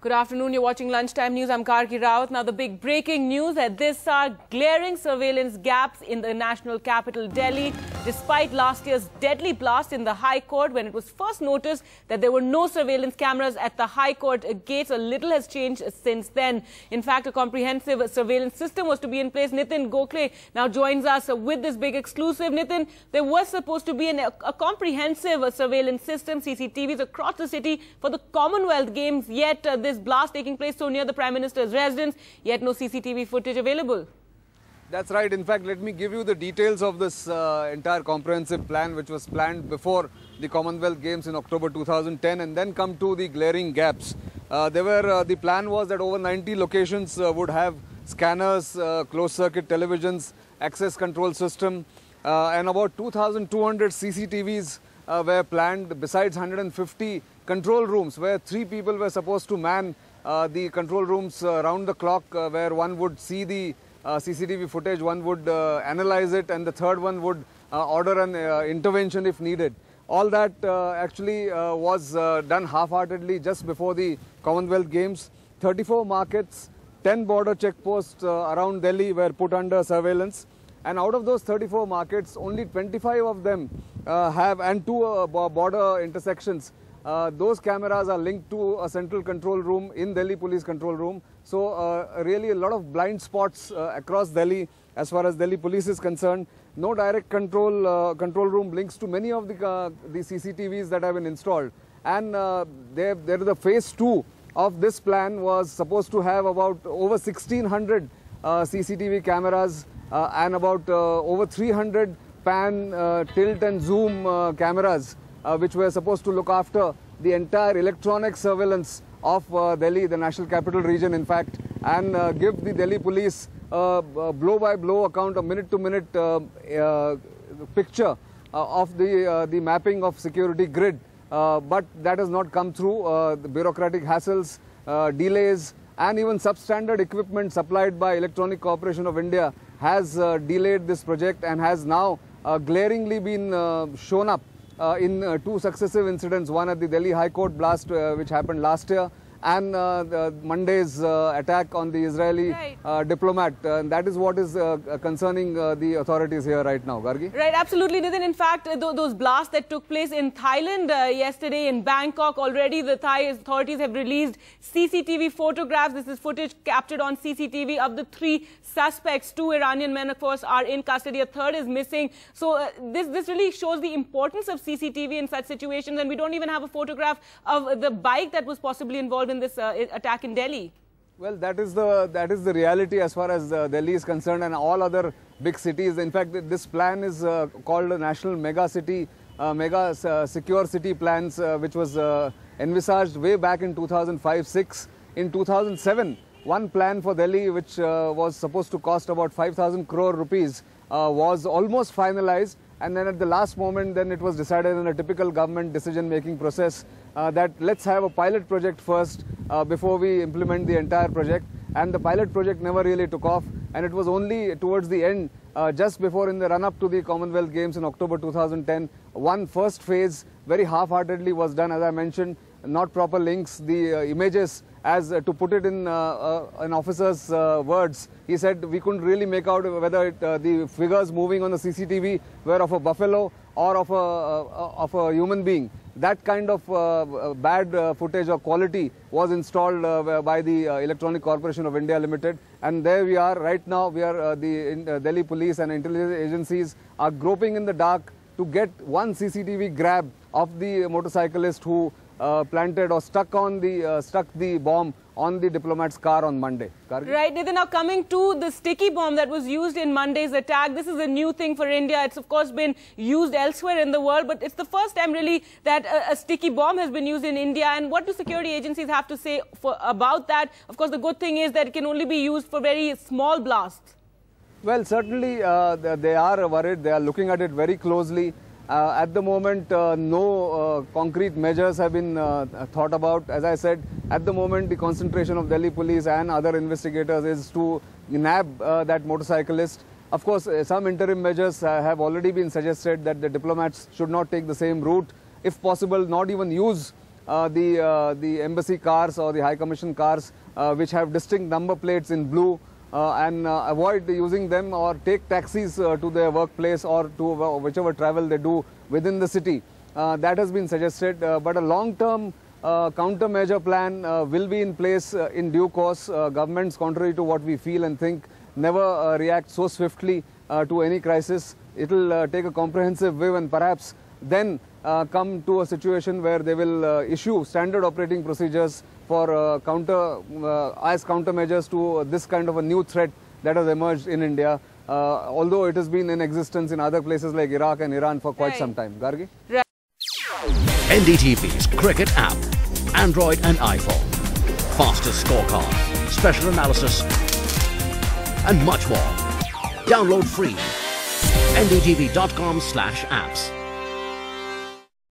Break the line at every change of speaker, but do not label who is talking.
Good afternoon. You're watching Lunchtime News. I'm Karki Rawat. Now, the big breaking news that this are glaring surveillance gaps in the national capital, Delhi. Despite last year's deadly blast in the High Court, when it was first noticed that there were no surveillance cameras at the High Court gates, a little has changed since then. In fact, a comprehensive surveillance system was to be in place. Nitin Gokhale now joins us with this big exclusive. Nitin, there was supposed to be a comprehensive surveillance system, CCTVs across the city for the Commonwealth Games, yet this blast taking place so near the Prime Minister's residence, yet no CCTV footage available.
That's right. In fact, let me give you the details of this entire comprehensive plan, which was planned before the Commonwealth Games in October 2010, and then come to the glaring gaps. The plan was that over 90 locations would have scanners, closed-circuit televisions, access control system, and about 2,200 CCTVs were planned, besides 150 control rooms where 3 people were supposed to man the control rooms round the clock, where one would see the CCTV footage, one would analyze it, and the third one would order an intervention if needed. All that actually was done half-heartedly just before the Commonwealth Games. 34 markets, 10 border checkposts around Delhi were put under surveillance. And out of those 34 markets, only 25 of them and 2 border intersections. Those cameras are linked to a central control room in Delhi Police Control Room. So really a lot of blind spots across Delhi as far as Delhi Police is concerned. No direct control room links to many of the CCTVs that have been installed. And there is a phase 2 of this plan was supposed to have about over 1,600 CCTV cameras and about over 300 pan, tilt and zoom cameras, which were supposed to look after the entire electronic surveillance of Delhi, the national capital region, in fact, and give the Delhi police blow-by-blow account, a minute-to-minute picture of the mapping of security grid. But that has not come through. The bureaucratic hassles, delays, and even substandard equipment supplied by Electronic Corporation of India has delayed this project and has now glaringly been shown up in 2 successive incidents, one at the Delhi High Court blast which happened last year, and Monday's attack on the Israeli diplomat. That is what is concerning the authorities here right now. Gargi?
Right, absolutely, Nitin. In fact, those blasts that took place in Thailand yesterday in Bangkok, already the Thai authorities have released CCTV photographs. This is footage captured on CCTV of the 3 suspects. 2 Iranian men, of course, are in custody. A third is missing. So this really shows the importance of CCTV in such situations. And we don't even have a photograph of the bike that was possibly involved in this attack in Delhi.
Well, that is the reality as far as Delhi is concerned, and all other big cities. In fact, this plan is called the National Mega City, Secure City Plans, which was envisaged way back in 2005-06. In 2007, one plan for Delhi, which was supposed to cost about 5,000 crore rupees, was almost finalized. And then at the last moment, then it was decided in a typical government decision-making process that let's have a pilot project first before we implement the entire project. And the pilot project never really took off. And it was only towards the end, just before in the run-up to the Commonwealth Games in October 2010, one first phase very half-heartedly was done, as I mentioned, not proper links, the images, as to put it in an officer's words. He said we couldn't really make out whether the figures moving on the CCTV were of a buffalo or of a human being. That kind of bad footage or quality was installed by the Electronic Corporation of India Limited. And there we are right now. We are the Delhi police and intelligence agencies are groping in the dark to get one CCTV grab of the motorcyclist who planted or stuck the bomb on the diplomat's car on Monday.
Right, Nitin, now coming to the sticky bomb that was used in Monday's attack, this is a new thing for India. It's of course been used elsewhere in the world, but it's the first time really that a sticky bomb has been used in India. And what do security agencies have to say about that? Of course, the good thing is that it can only be used for very small blasts.
Well, certainly they are worried. They are looking at it very closely. At the moment, no concrete measures have been thought about. As I said, at the moment, the concentration of Delhi police and other investigators is to nab that motorcyclist. Of course, some interim measures have already been suggested that the diplomats should not take the same route. If possible, not even use the embassy cars or the High Commission cars which have distinct number plates in blue, and avoid using them, or take taxis to their workplace or to whichever travel they do within the city. That has been suggested, but a long-term countermeasure plan will be in place in due course. Governments, contrary to what we feel and think, never react so swiftly to any crisis. It will take a comprehensive view, and perhaps then come to a situation where they will issue standard operating procedures for countermeasures to this kind of a new threat that has emerged in India, although it has been in existence in other places like Iraq and Iran for quite some time. Gargi?
Right.
NDTV's cricket app, Android and iPhone, fastest scorecard, special analysis and much more. Download free. ndtv.com/apps.